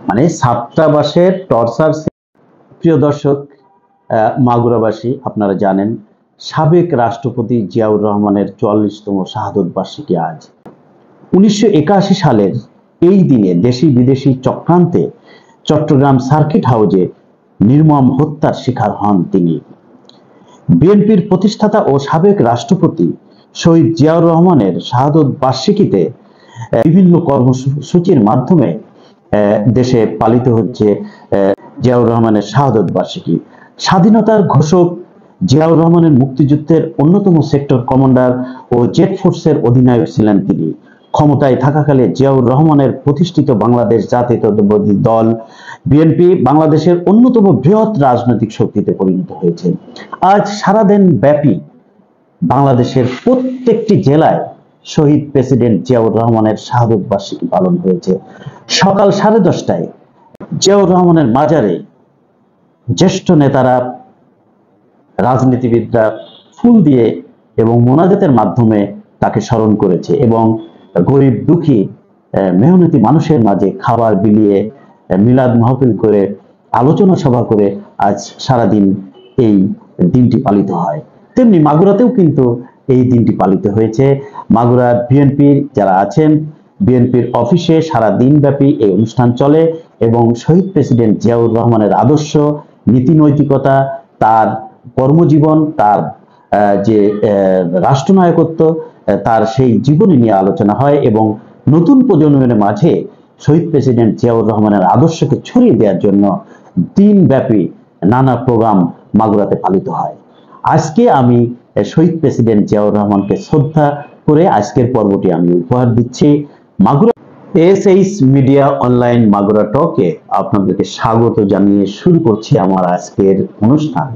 মানে ছাত্রাবাসের টর্চার। প্রিয় দর্শক, মাগুরাবাসী, আপনারা জানেন সাবেক রাষ্ট্রপতি জিয়াউর রহমানের 44তম শাহাদত বার্ষিকী আজ। 1981 সালের এই দিনে দেশি বিদেশি চক্রান্তে চট্টগ্রাম সার্কিট হাউজে নির্মম হত্যার শিকার হন তিনি। বিএনপির প্রতিষ্ঠাতা ও সাবেক রাষ্ট্রপতি শহীদ জিয়াউর রহমানের শাহাদত বার্ষিকীতে বিভিন্ন কর্মসূচির মাধ্যমে দেশে পালিত হচ্ছে জিয়াউর রহমানের শাহাদত বার্ষিকী। স্বাধীনতার ঘোষক জিয়াউর রহমানের মুক্তিযুদ্ধের অন্যতম সেক্টর কমান্ডার ও জেট ফোর্সের অধিনায়ক ছিলেন তিনি। ক্ষমতায় থাকাকালে জিয়াউর রহমানের প্রতিষ্ঠিত বাংলাদেশ জাতীয়তাবাদী দল বিএনপি বাংলাদেশের অন্যতম বৃহৎ রাজনৈতিক শক্তিতে পরিণত হয়েছে। আজ সারাদিন ব্যাপী বাংলাদেশের প্রত্যেকটি জেলায় শহীদ প্রেসিডেন্ট জিয়াউর রহমানের শাহাদত বার্ষিকী পালন হয়েছে। সকাল 10:30টায় জিয়াউর রহমানের মাজারে জ্যেষ্ঠ নেতারা, রাজনীতিবিদরা ফুল দিয়ে এবং মোনাজাতের মাধ্যমে তাকে স্মরণ করেছে এবং গরিব দুঃখী মেহনতি মানুষের মাঝে খাবার বিলিয়ে মিলাদ মাহফিল করে আলোচনা সভা করে আজ সারাদিন এই দিনটি পালিত হয়। তেমনি মাগুরাতেও কিন্তু এই দিনটি পালিত হয়েছে। মাগুরার বিএনপির যারা আছেন, বিএনপির অফিসে সারা দিন ব্যাপী এই অনুষ্ঠান চলে এবং শহীদ প্রেসিডেন্ট জিয়াউর রহমানের আদর্শ, নীতি নৈতিকতা, তার কর্মজীবন, তার যে রাষ্ট্রনায়কত্ব, তার সেই জীবনী নিয়ে আলোচনা হয় এবং নতুন প্রজন্মের মাঝে শহীদ প্রেসিডেন্ট জিয়াউর রহমানের আদর্শকে ছড়িয়ে দেওয়ার জন্য দিনব্যাপী নানা প্রোগ্রাম মাগুরাতে পালিত হয়। আজকে আমি শহীদ প্রেসিডেন্ট জিয়াউর রহমানকে শ্রদ্ধা করে আজকের পর্বটি আমি উপহার দিচ্ছি। Magura SH media online Magura টকে আপনাদেরকে স্বাগত জানিয়ে শুরু করছি আমার আজকের অনুষ্ঠান।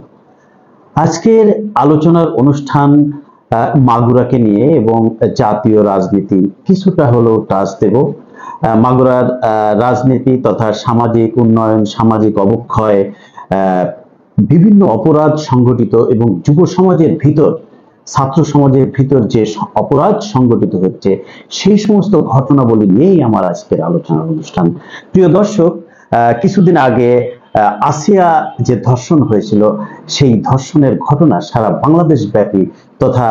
আজকের আলোচনার অনুষ্ঠান মাগুরাকে নিয়ে এবং জাতীয় রাজনীতি কিছুটা হলেও টাচ দেব। মাগুরার রাজনীতি তথা সামাজিক উন্নয়ন, সামাজিক অবক্ষয়, বিভিন্ন অপরাধ সংগঠিত এবং যুব সমাজের ভিতর, ছাত্র সমাজের ভিতর যে অপরাধ সংগঠিত হচ্ছে সেই সমস্ত ঘটনাবলী নিয়েই আমার আজকের আলোচনার অনুষ্ঠান। প্রিয় দর্শক, কিছুদিন আগে আসিয়া যে ধর্ষণ হয়েছিল, সেই ধর্ষণের ঘটনা সারা বাংলাদেশ ব্যাপী তথা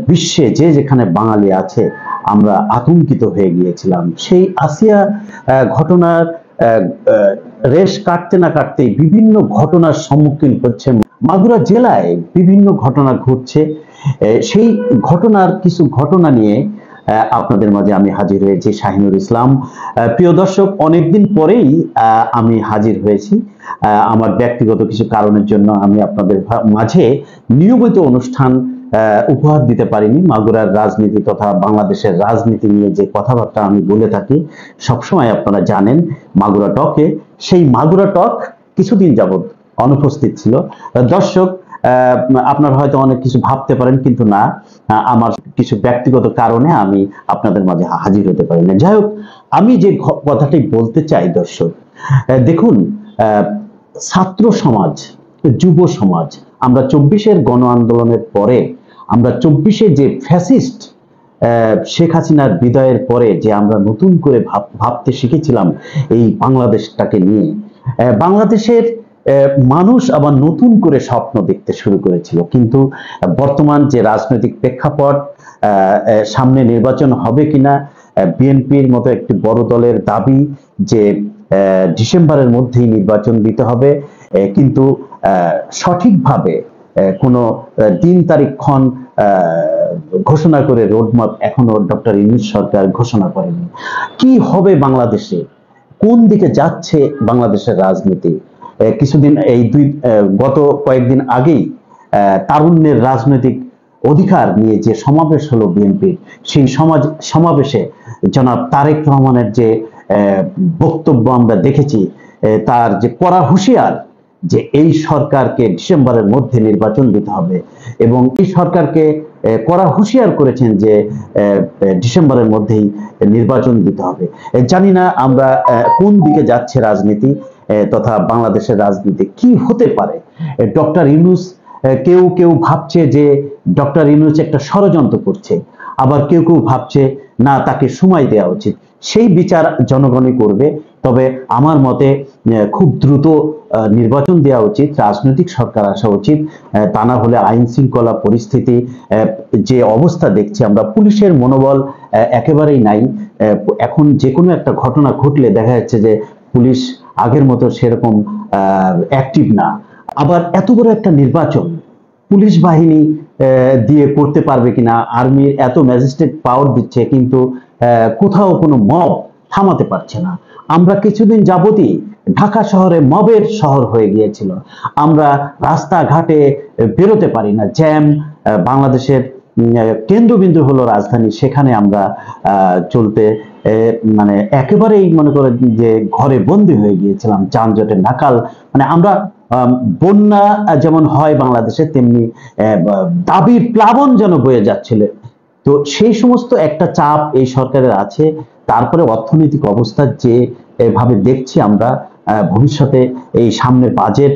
বিশ্বে যে যেখানে বাঙালি আছে আমরা আতঙ্কিত হয়ে গিয়েছিলাম। সেই আসিয়া ঘটনার রেশ কাটতে না কাটতেই বিভিন্ন ঘটনার সম্মুখীন হচ্ছে মাগুরা জেলায়, বিভিন্ন ঘটনা ঘটছে। সেই ঘটনার কিছু ঘটনা নিয়ে আপনাদের মাঝে আমি হাজির হয়েছি, শাহিনুর ইসলাম। প্রিয় দর্শক, অনেকদিন পরেই আমি হাজির হয়েছি। আমার ব্যক্তিগত কিছু কারণের জন্য আমি আপনাদের মাঝে নিয়মিত অনুষ্ঠান উপহার দিতে পারিনি। মাগুরার রাজনীতি তথা বাংলাদেশের রাজনীতি নিয়ে যে কথাবার্তা আমি বলে থাকি সবসময় আপনারা জানেন মাগুরা টকে, সেই মাগুরা টক কিছুদিন যাবৎ অনুপস্থিত ছিল। দর্শক, আপনারা হয়তো অনেক কিছু ভাবতে পারেন, কিন্তু না, আমার কিছু ব্যক্তিগত কারণে আমি আপনাদের মাঝে হাজির হতে পারি না। যাই হোক, আমি যে কথাটি বলতে চাই দর্শক, দেখুন, ছাত্র সমাজ, যুব সমাজ, আমরা 24-এর গণ আন্দোলনের পরে, আমরা 24-এ যে ফ্যাসিস্ট শেখ হাসিনার বিদায়ের পরে যে আমরা নতুন করে ভাবতে শিখেছিলাম এই বাংলাদেশটাকে নিয়ে, বাংলাদেশের মানুষ আবার নতুন করে স্বপ্ন দেখতে শুরু করেছিল। কিন্তু বর্তমান যে রাজনৈতিক প্রেক্ষাপট, সামনে নির্বাচন হবে কিনা, বিএনপির মতো একটি বড় দলের দাবি যে ডিসেম্বরের মধ্যেই নির্বাচন দিতে হবে, কিন্তু সঠিকভাবে কোনো দিন তারিখক্ষণ ঘোষণা করে রোডম্যাপ এখনো ডক্টর ইউনূস সরকার ঘোষণা করেনি। কি হবে বাংলাদেশে, কোন দিকে যাচ্ছে বাংলাদেশের রাজনীতি? কিছুদিন গত কয়েকদিন আগেই তারুণ্যের রাজনৈতিক অধিকার নিয়ে যে সমাবেশ হলো বিএনপির, সেই সমাবেশে জনাব তারেক রহমানের যে বক্তব্য আমরা দেখেছি, তার যে কড়া হুঁশিয়ার যে এই সরকারকে ডিসেম্বরের মধ্যে নির্বাচন দিতে হবে এবং এই সরকারকে কড়া হুঁশিয়ার করেছেন যে ডিসেম্বরের মধ্যেই নির্বাচন দিতে হবে। জানি না আমরা কোন দিকে যাচ্ছে রাজনীতি তথা বাংলাদেশের রাজনীতি কি হতে পারে। ডক্টর ইউনূস, কেউ কেউ ভাবছে যে ডক্টর ইউনূস একটা ষড়যন্ত্র করছে, আবার কেউ কেউ ভাবছে না, তাকে সময় দেওয়া উচিত। সেই বিচার জনগণই করবে। তবে আমার মতে খুব দ্রুত নির্বাচন দেওয়া উচিত, রাজনৈতিক সরকার আসা উচিত। তা না হলে আইন শৃঙ্খলা পরিস্থিতি যে অবস্থা দেখছি আমরা, পুলিশের মনোবল একেবারেই নাই। এখন যে কোনো একটা ঘটনা ঘটলে দেখা যাচ্ছে যে পুলিশ আগের মতো সেরকম অ্যাক্টিভ না। আবার এত বড় একটা নির্বাচন পুলিশ বাহিনী দিয়ে করতে পারবে কিনা, আর্মির এত ম্যাজিস্ট্রেট পাওয়ার দিচ্ছে কিন্তু কোথাও কোনো মব থামাতে পারছে না। আমরা কিছুদিন যাবতই ঢাকা শহরে মবের শহর হয়ে গিয়েছিল, আমরা রাস্তাঘাটে বেরোতে পারি না, জ্যাম। বাংলাদেশের কেন্দ্রবিন্দু হলো রাজধানী, সেখানে আমরা চলতে মানে একেবারেই মনে করেন যে ঘরে বন্দী হয়ে গিয়েছিলাম, যানজটের নাকাল। মানে আমরা বন্যা যেমন হয় বাংলাদেশে, তেমনি দাবির প্লাবন যেন বয়ে যাচ্ছিল। তো সেই সমস্ত একটা চাপ এই সরকারের আছে। তারপরে অর্থনৈতিক অবস্থা যে ভাবে দেখছি আমরা, ভবিষ্যতে এই সামনে বাজেট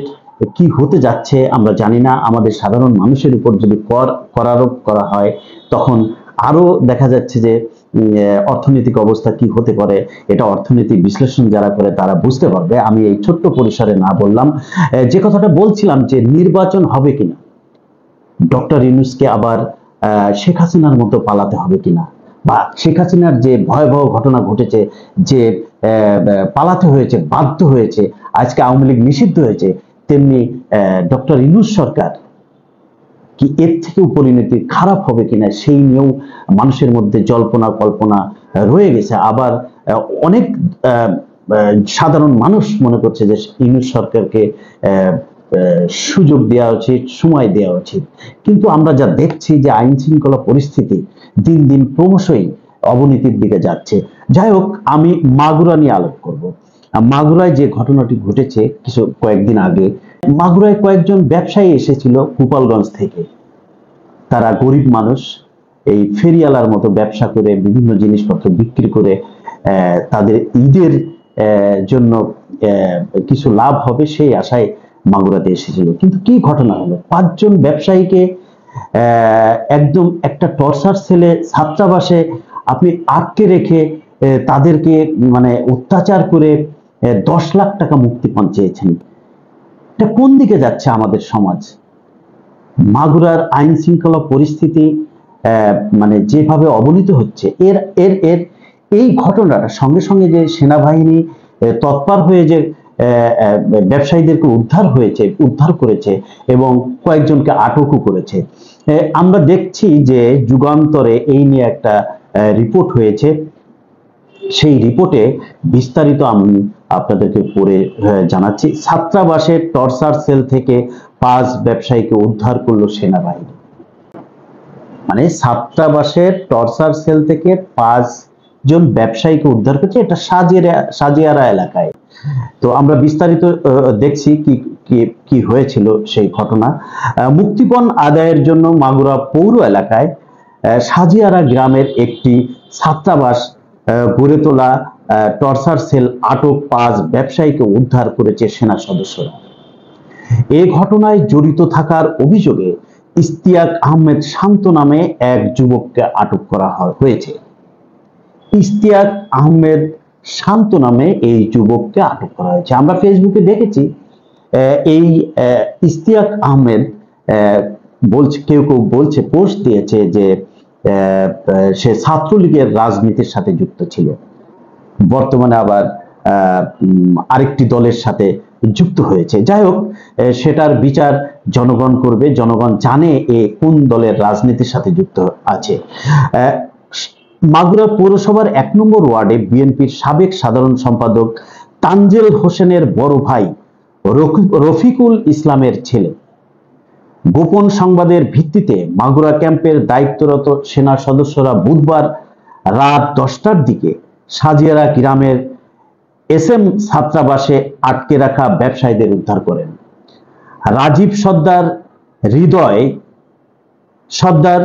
কি হতে যাচ্ছে আমরা জানি না। আমাদের সাধারণ মানুষের উপর যদি কর করারোপ করা হয়, তখন আরো দেখা যাচ্ছে যে অর্থনৈতিক অবস্থা কি হতে পারে, এটা অর্থনৈতিক বিশ্লেষণ যারা করে তারা বুঝতে পারবে। আমি এই ছোট্ট পরিসরে না বললাম। যে কথাটা বলছিলাম যে নির্বাচন হবে কিনা, ডক্টর ইউনূসকে আবার শেখ হাসিনার মতো পালাতে হবে কিনা, বা শেখ হাসিনার যে ভয়াবহ ঘটনা ঘটেছে, যে পালাতে হয়েছে, বাধ্য হয়েছে, আজকে আওয়ামী লীগ নিষিদ্ধ হয়েছে, তেমনি ডক্টর ইউনূস সরকার কি এর থেকেও পরিণতি খারাপ হবে কিনা, সেই নিয়েও মানুষের মধ্যে জল্পনা কল্পনা রয়ে গেছে। আবার অনেক সাধারণ মানুষ মনে করছে যে ইউনূস সরকারকে সুযোগ দেওয়া উচিত, সময় দেওয়া উচিত। কিন্তু আমরা যা দেখছি যে আইন শৃঙ্খলা পরিস্থিতি দিন দিন ক্রমশই অবনতির দিকে যাচ্ছে। যাই হোক, আমি মাগুরা নিয়ে আলোপ করব। মাগুরায় যে ঘটনাটি ঘটেছে কয়েকদিন আগে, মাগুরায় কয়েকজন ব্যবসায়ী এসেছিল গোপালগঞ্জ থেকে। তারা গরিব মানুষ, এই ফেরিয়ালার মতো ব্যবসা করে বিভিন্ন জিনিসপত্র বিক্রি করে তাদের ঈদের জন্য কিছু লাভ হবে সেই আশায় মাগুরাতে এসেছিল। কিন্তু কি ঘটনা হলো, 5 জন ব্যবসায়ীকে একদম একটা টর্চার সেলে ছাত্রাবাসে আপনি আটকে রেখে তাদেরকে মানে অত্যাচার করে 10 লাখ টাকা মুক্তিপণ চেয়েছেন। এটা কোন দিকে যাচ্ছে আমাদের সমাজ? মাগুরার আইন শৃঙ্খলা পরিস্থিতি মানে যেভাবে অবনীত হচ্ছে, এর এর এর এই ঘটনাটা সঙ্গে সঙ্গে যে সেনাবাহিনী তৎপর হয়ে যে ব্যবসায়ীদেরকে উদ্ধার করেছে এবং কয়েকজনকে আটকও করেছে। আমরা দেখছি যে যুগান্তরে এই নিয়ে একটা রিপোর্ট হয়েছে। সেই রিপোর্টে বিস্তারিত আমি আপনাদেরকে পড়ে জানাচ্ছি। ছাত্রাবাসের টর্চার সেল থেকে 5 ব্যবসায়ীকে উদ্ধার করলো সেনাবাহিনী। মানে ছাত্রাবাসের টর্চার সেল থেকে 5 জন ব্যবসায়ীকে উদ্ধার করেছে, এটা সাজিয়ারা এলাকায়। তো আমরা বিস্তারিত দেখছি কি কি কি হয়েছিল সেই ঘটনা। মুক্তিপণ আদায়ের জন্য মাগুরা পৌর এলাকায় সাজিয়ারা গ্রামের একটি ছাত্রাবাস গড়ে তোলা টর্চার সেল আটক 5 ব্যবসায়ীকে উদ্ধার করেছে সেনা সদস্যরা। এই ঘটনায় জড়িত থাকার অভিযোগে ইশতিয়াক আহমেদ শান্ত নামে এক যুবককে আটক করা হয়েছে। ইশতিয়াক আহমেদ শান্ত নামে এই যুবককে আটক করা হয়েছে। আমরা ফেসবুকে দেখেছি এই ইশতিয়াক আহমেদ বলছে, কেউ কেউ বলছে, পোস্ট দিয়েছে যে সে ছাত্রলীগের রাজনীতির সাথে যুক্ত ছিল, বর্তমানে আবার আরেকটি দলের সাথে যুক্ত হয়েছে। যাই হোক, সেটার বিচার জনগণ করবে, জনগণ জানে এ কোন দলের রাজনীতির সাথে যুক্ত আছে। মাগুরা পৌরসভার 1 নম্বর ওয়ার্ডে বিএনপির সাবেক সাধারণ সম্পাদক তানজিল হোসেনের বড় ভাই রফিকুল ইসলামের ছেলে। গোপন সংবাদের ভিত্তিতে মাগুরা ক্যাম্পের দায়িত্বরত সেনা সদস্যরা বুধবার রাত 10টার দিকে সাজিয়ারা গ্রামের এসএম ছাত্রাবাসে আটকে রাখা ব্যবসায়ীদের উদ্ধার করেন। রাজীব সর্দার, হৃদয় সর্দার,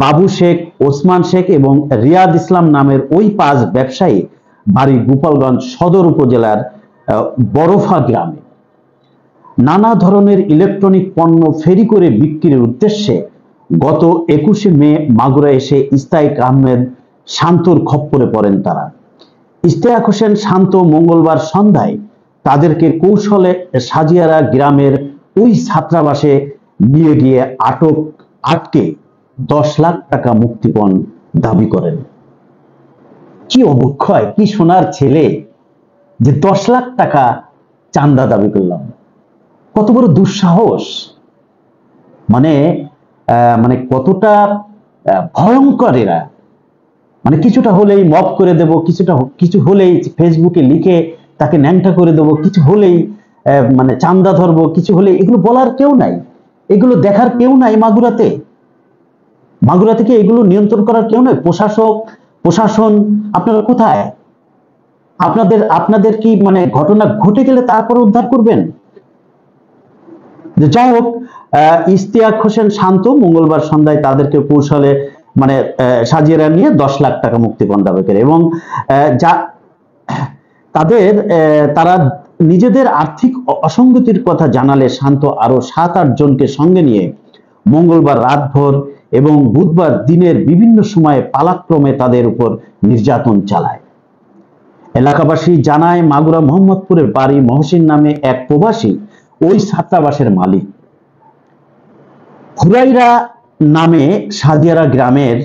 বাবু শেখ, ওসমান শেখ এবং রিয়াদ ইসলাম নামের ওই 5 ব্যবসায়ী বাড়ি গোপালগঞ্জ সদর উপজেলার বরফা গ্রামে। নানা ধরনের ইলেকট্রনিক পণ্য ফেরি করে বিক্রির উদ্দেশ্যে গত 21শে মে মাগুরা এসে ইশতিয়াক আহমেদ শান্তর খপ্পরে পড়েন তারা। ইশতিয়াক হোসেন শান্ত মঙ্গলবার সন্ধ্যায় তাদেরকে কৌশলে সাজিয়ারা গ্রামের ওই ছাত্রাবাসে নিয়ে গিয়ে আটকে 10 লাখ টাকা মুক্তিপণ দাবি করেন। কি অবক্ষয়, কি সোনার ছেলে যে 10 লাখ টাকা চান্দা দাবি করলাম, কত বড় দুঃসাহস, মানে মানে কতটা ভয়ঙ্কর এরা। মানে কিছুটা হলেই মব করে দেব, কিছু হলেই ফেসবুকে লিখে তাকে ন্যাংটা করে দেব, কিছু হলেই মানে চান্দা ধরবো, কিছু হলে, এগুলো বলার কেউ নাই, এগুলো দেখার কেউ নাই মাগুরাতে কি এগুলো নিয়ন্ত্রণ করার কেউ নাই? প্রশাসন আপনারা কোথায়? আপনাদের কি মানে ঘটনা ঘটে গেলে তারপর উদ্ধার করবেন? যাই হোক, ইশতিয়াক হোসেন শান্ত মঙ্গলবার সন্ধ্যায় তাদেরকে কৌশলে মানে সাজিয়ে নিয়ে 10 লাখ টাকা মুক্তিপণ দাবি করে এবং তারা নিজেদের আর্থিক অসঙ্গতির কথা জানালে শান্ত আরো 7-8 জনকে সঙ্গে নিয়ে মঙ্গলবার রাতভর এবং বুধবার দিনের বিভিন্ন সময়ে পালাক্রমে তাদের উপর নির্যাতন চালায়। এলাকাবাসী জানায়, মাগুরা মোহাম্মদপুরের বাড়ি মহসিন নামে এক প্রবাসী ওই ছাত্রাবাসের মালিক। হুরাইরা নামে সাদিয়ারা গ্রামের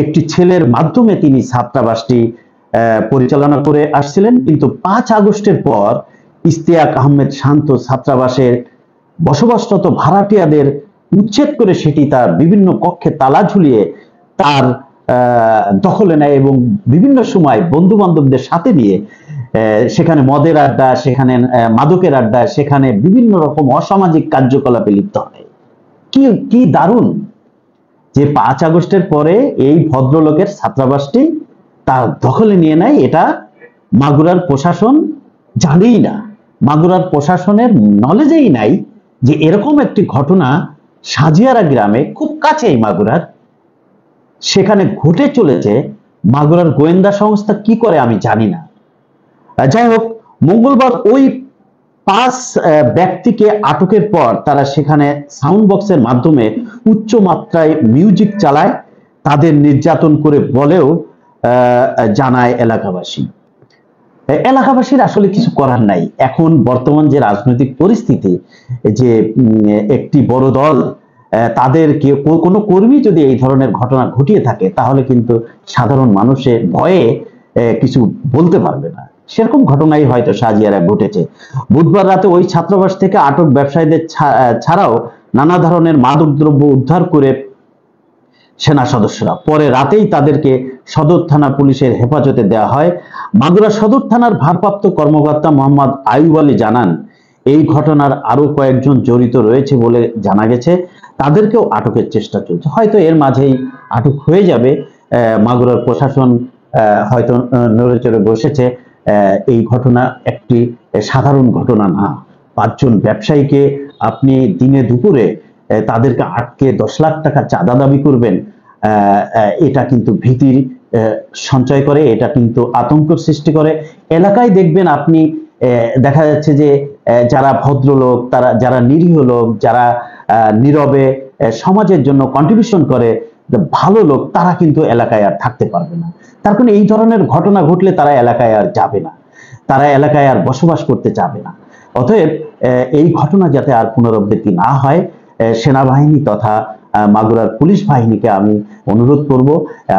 একটি ছেলের মাধ্যমে তিনি ছাত্রাবাসটি পরিচালনা করে আসছিলেন, কিন্তু 5 আগস্টের পর ইশতিয়াক আহমেদ শান্ত ছাত্রাবাসের বসবাসরত ভাড়াটিয়াদের উচ্ছেদ করে সেটি তার বিভিন্ন কক্ষে তালা ঝুলিয়ে তার দখলে নেয় এবং বিভিন্ন সময় বন্ধু বান্ধবদের সাথে নিয়ে সেখানে মদের আড্ডা, সেখানে মাদকের আড্ডা, সেখানে বিভিন্ন রকম অসামাজিক কার্যকলাপে লিপ্ত হয়। কি দারুণ যে 5 আগস্টের পরে এই ভদ্রলোকের ছাত্রাবাসটি তার দখলে নিয়ে নেয়। এটা মাগুরার প্রশাসন জানেই না, মাগুরার প্রশাসনের নলেজেই নাই যে এরকম একটি ঘটনা সাজিয়ারা গ্রামে, খুব কাছেই মাগুরার, সেখানে ঘটে চলেছে। মাগুরার গোয়েন্দা সংস্থা কি করে আমি জানি না। যাই হোক, মঙ্গলবার ওই 5 ব্যক্তিকে আটকের পর তারা সেখানে সাউন্ড বক্সের মাধ্যমে উচ্চ মাত্রায় মিউজিক চালায়, তাদের নির্যাতন করে বলেও জানায় এলাকাবাসীর আসলে কিছু করার নাই। এখন বর্তমান যে রাজনৈতিক পরিস্থিতি, যে একটি বড় দল তাদের কোনো কর্মী যদি এই ধরনের ঘটনা ঘটিয়ে থাকে তাহলে কিন্তু সাধারণ মানুষের ভয়ে কিছু বলতে পারবে না। সেরকম ঘটনাই হয়তো সাজিয়ারা ঘটেছে। বুধবার রাতে ওই ছাত্রাবাস থেকে আটক ব্যবসায়ীদের ছাড়াও নানা ধরনের মাদকদ্রব্য উদ্ধার করে সেনা সদস্যরা, পরে রাতেই তাদেরকে সদর থানা পুলিশের হেফাজতে দেওয়া হয়। মাগুরা সদর থানার ভারপ্রাপ্ত কর্মকর্তা মোহাম্মদ আইয়ুব আলী জানান, এই ঘটনার আরো কয়েকজন জড়িত রয়েছে বলে জানা গেছে, তাদেরকেও আটকের চেষ্টা চলছে। হয়তো এর মাঝেই আটক হয়ে যাবে। মাগুরার প্রশাসন হয়তো নড়ে চড়ে বসেছে। এই ঘটনা একটি সাধারণ ঘটনা না। 5 জন ব্যবসায়ীকে আপনি দিনে দুপুরে তাদেরকে আটকে 10 লাখ টাকা চাঁদা দাবি করবেন, এটা কিন্তু ভীতির সঞ্চয় করে, এটা কিন্তু আতঙ্ক সৃষ্টি করে। এলাকায় দেখবেন আপনি, দেখা যাচ্ছে যে যারা ভদ্রলোক, যারা নিরীহ লোক, যারা নীরবে সমাজের জন্য কন্ট্রিবিউশন করে, ভালো লোক, তারা কিন্তু এলাকায় আর থাকতে পারবে না। তার কারণে এই ধরনের ঘটনা ঘটলে তারা এলাকায় আর যাবে না, তারা এলাকায় আর বসবাস করতে চাবে না। অতএব এই ঘটনা যাতে আর পুনরাবৃত্তি না হয়, সেনাবাহিনী তথা মাগুরার পুলিশ বাহিনীকে আমি অনুরোধ করব,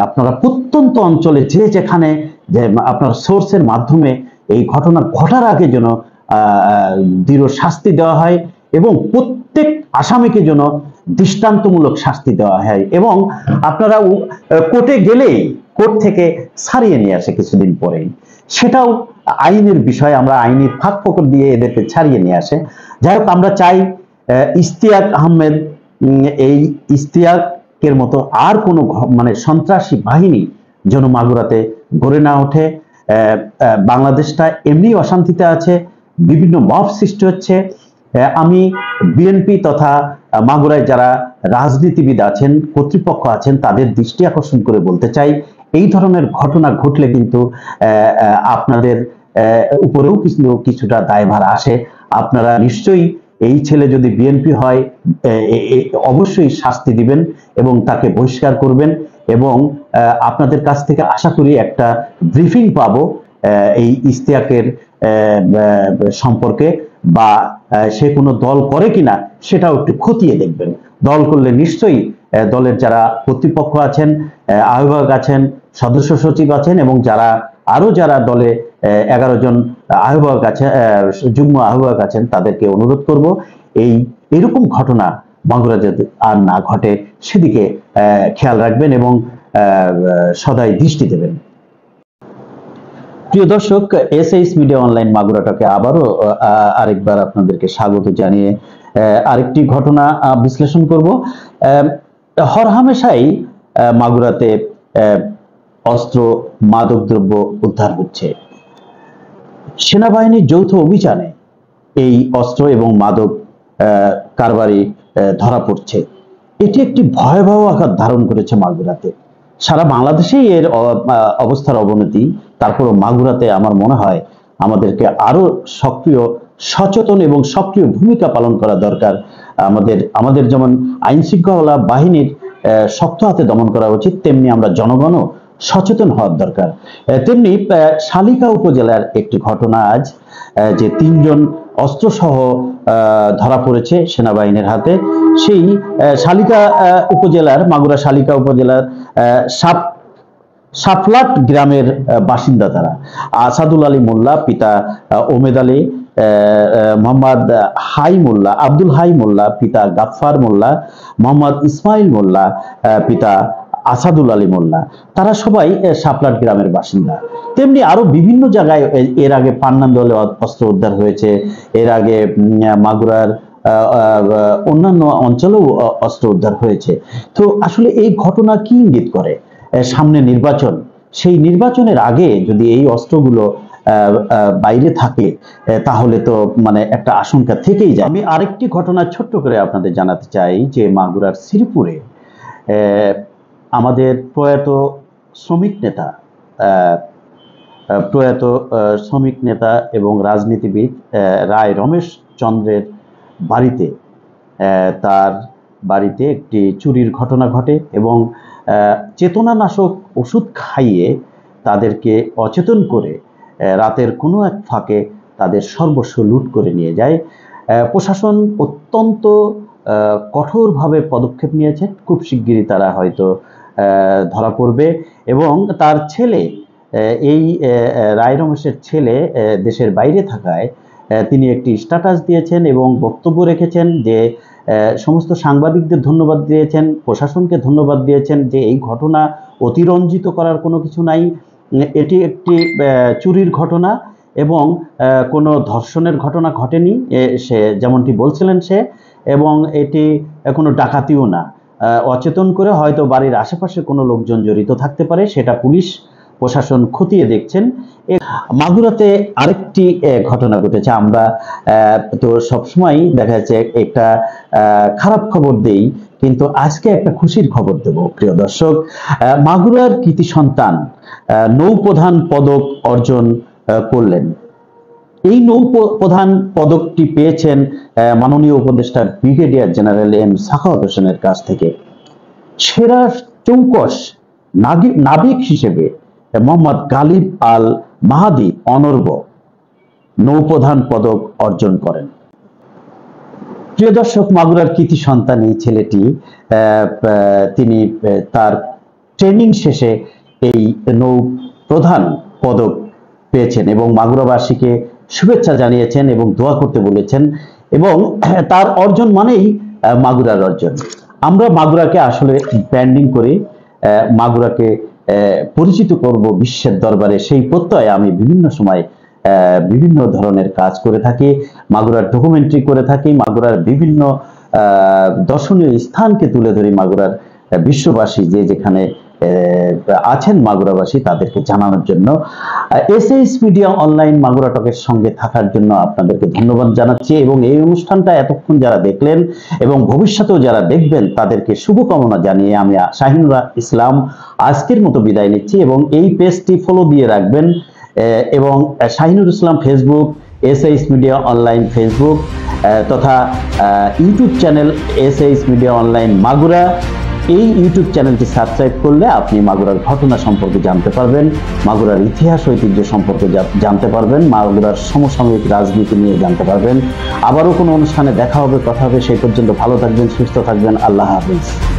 আপনারা প্রত্যন্ত অঞ্চলে যেখানে আপনার সোর্সের মাধ্যমে এই ঘটনা ঘটার আগে যেন দৃঢ় শাস্তি দেওয়া হয় এবং প্রত্যেক আসামিকে যেন দৃষ্টান্তমূলক শাস্তি দেওয়া হয় এবং আপনারা কোর্টে গেলেই কোর্ট থেকে ছাড়িয়ে নিয়ে আসে কিছুদিন পরেই, সেটাও আইনের বিষয়। আমরা আইনি ফাঁক ফোকর দিয়ে এদেরকে ছাড়িয়ে নিয়ে আসে। যাই হোক, আমরা চাই ইশতিয়াক আহমেদ, এই ইশতিয়াকের মতো আর কোনো মানে সন্ত্রাসী বাহিনী যেন মাগুরাতে গড়ে না ওঠে। বাংলাদেশটা এমনি অশান্তিতে আছে, বিভিন্ন মব সৃষ্টি হচ্ছে। আমি বিএনপি তথা মাগুরায় যারা রাজনীতিবিদ আছেন, কর্তৃপক্ষ আছেন, তাদের দৃষ্টি আকর্ষণ করে বলতে চাই, এই ধরনের ঘটনা ঘটলে কিন্তু আপনাদের উপরেও কিছুটা দায়ভার আসে। আপনারা নিশ্চয়ই এই ছেলে যদি বিএনপি হয় অবশ্যই শাস্তি দিবেন এবং তাকে বহিষ্কার করবেন এবং আপনাদের কাছ থেকে আশা করি একটা ব্রিফিং পাবো এই ইশতিয়াকের সম্পর্কে, বা সে কোনো দল করে কিনা সেটাও একটু খতিয়ে দেখবেন। দল করলে নিশ্চয়ই দলের যারা কর্তৃপক্ষ আছেন, আহ্বায়ক আছেন, সদস্য সচিব আছেন, এবং যারা দলে 11 জন আহ্বায়ক আছেন, যুগ্ম আহ্বায়ক আছেন, তাদেরকে অনুরোধ করব এইরকম ঘটনা মাগুরা যাতে আর না ঘটে সেদিকে খেয়াল রাখবেন এবং সদাই দৃষ্টি দেবেন। প্রিয় দর্শক, এসএইচ মিডিয়া অনলাইন মাগুরাটাকে আবারও আরেকবার আপনাদেরকে স্বাগত জানিয়ে আরেকটি ঘটনা বিশ্লেষণ করব। হরহামেশাই মাগুরাতে অস্ত্র, মাদকদ্রব্য উদ্ধার হচ্ছে। সেনাবাহিনীর যৌথ অভিযানে এই অস্ত্র এবং মাদক কারবারি ধরা পড়ছে। এটি একটি ভয়াবহ আকার ধারণ করেছে মাগুরাতে। সারা বাংলাদেশেই এর অবস্থার অবনতি, তারপরও মাগুরাতে আমার মনে হয় আমাদেরকে আরো সক্রিয়, সচেতন এবং সক্রিয় ভূমিকা পালন করা দরকার। আমাদের যেমন আইন শৃঙ্খলা বাহিনীর শক্ত হাতে দমন করা উচিত, তেমনি আমরা জনগণও সচেতন হওয়ার দরকার। তেমনি শালিকা উপজেলার একটি ঘটনা আজ, যে 3 জন অস্ত্রসহ ধরা পড়েছে সেনাবাহিনীর হাতে। সেই শালিকা উপজেলার, মাগুরা শালিকা উপজেলার সাফলাট গ্রামের বাসিন্দা তারা। আসাদুল আলী মোল্লা পিতা ওমেদ আলী, মোহাম্মদ হাই মোল্লা, আব্দুল হাই মোল্লা পিতা গাফফার মোল্লা, মোহাম্মদ ইসমাইল মোল্লা পিতা আসাদুল আলী মোল্লা, তারা সবাই সাফলাট গ্রামের বাসিন্দা। তেমনি আরো বিভিন্ন জায়গায় এর আগে পান্নান্দলে অস্ত্র উদ্ধার হয়েছে, এর আগে মাগুরার অন্যান্য অঞ্চলেও অস্ত্র উদ্ধার হয়েছে। তো আসলে এই ঘটনা কি ইঙ্গিত করে? সামনে নির্বাচন, সেই নির্বাচনের আগে যদি এই অস্ত্রগুলো বাইরে থাকে তাহলে তো মানে একটা আশঙ্কা থেকেই যায়। আমি আরেকটি ঘটনা ছোট্ট করে আপনাদের জানাতে চাই, যে মাগুরার শ্রীপুরে আমাদের প্রয়াত শ্রমিক নেতা এবং রাজনীতিবিদ রায় রমেশ চন্দ্রের বাড়িতে, তার বাড়িতে একটি চুরির ঘটনা ঘটে এবং চেতনানাশক ওষুধ খাইয়ে তাদেরকে অচেতন করে রাতের কোনো এক ফাঁকে তাদের সর্বস্ব লুট করে নিয়ে যায়। প্রশাসন অত্যন্ত কঠোরভাবে পদক্ষেপ নিয়েছে, খুব শিগগিরই তারা হয়তো ধরা পড়বে। এবং তার ছেলে, এই রায় রমেশের ছেলে দেশের বাইরে থাকায় তিনি একটি স্ট্যাটাস দিয়েছেন এবং বক্তব্য রেখেছেন, যে সমস্ত সাংবাদিকদের ধন্যবাদ দিয়েছেন, প্রশাসনকে ধন্যবাদ দিয়েছেন, যে এই ঘটনা অতিরঞ্জিত করার কোনো কিছু নাই, এটি একটি চুরির ঘটনা এবং কোনো ধর্ষণের ঘটনা ঘটেনি সে যেমনটি বলছিলেন সে, এবং এটি কোনো ডাকাতিও না। অচেতন করে হয়তো বাড়ির আশেপাশে কোনো লোকজন জড়িত থাকতে পারে, সেটা পুলিশ প্রশাসন খতিয়ে দেখছেন। মাগুরাতে আরেকটি ঘটনা ঘটেছে। আমরা তো সবসময় দেখা যাচ্ছে একটা খারাপ খবর দেই, কিন্তু আজকে একটা খুশির খবর দেব প্রিয় দর্শক। মাগুরার কৃতি সন্তান নৌপ্রধান পদক অর্জন করলেন। এই নৌপ্রধান পদকটি পেয়েছেন মাননীয় উপদেষ্টা ব্রিগেডিয়ার জেনারেল এম সাখাওয়াত হোসেনের কাছ থেকে। সেরা চৌকস নাবিক হিসেবে মোহাম্মদ গালিব আল মাহাদি অনর্ব নৌপ্রধান পদক অর্জন করেন। প্রিয় দর্শক, মাগুরার কৃতি সন্তান এই ছেলেটি, তিনি তার ট্রেনিং শেষে এই নৌপ্রধান পদক পেয়েছেন এবং মাগুরাবাসীকে শুভেচ্ছা জানিয়েছেন এবং দোয়া করতে বলেছেন। এবং তার অর্জন মানেই মাগুরার অর্জন। আমরা মাগুরাকে আসলে ব্র্যান্ডিং করে মাগুরাকে পরিচিত করব বিশ্বের দরবারে, সেই প্রত্যয়ে আমি বিভিন্ন সময় বিভিন্ন ধরনের কাজ করে থাকি। মাগুরার ডকুমেন্টারি করে থাকি, মাগুরার বিভিন্ন দর্শনীয় স্থানকে তুলে ধরি, মাগুরার বিশ্ববাসী যে যেখানে আছেন মাগুরাবাসী তাদেরকে জানানোর জন্য। এসএইচ মিডিয়া অনলাইন মাগুরা টকের সঙ্গে থাকার জন্য আপনাদেরকে ধন্যবাদ জানাচ্ছি, এবং এই অনুষ্ঠানটা এতক্ষণ যারা দেখলেন এবং ভবিষ্যতেও যারা দেখবেন তাদেরকে শুভকামনা জানিয়ে আমি শাহিনুর ইসলাম আজকের মতো বিদায় নিচ্ছি। এবং এই পেজটি ফলো দিয়ে রাখবেন, এবং Shahinur Islam Facebook, SH media online Facebook তথা YouTube channel SH media online Magura, এই ইউটিউব চ্যানেলটি সাবস্ক্রাইব করলে আপনি মাগুরার ঘটনা সম্পর্কে জানতে পারবেন, মাগুরার ইতিহাস ঐতিহ্য সম্পর্কে জানতে পারবেন, মাগুরার সমসাময়িক রাজনীতি নিয়ে জানতে পারবেন। আবারও কোনো অনুষ্ঠানে দেখা হবে, কথা হবে। সেই পর্যন্ত ভালো থাকবেন, সুস্থ থাকবেন। আল্লাহ হাফেজ।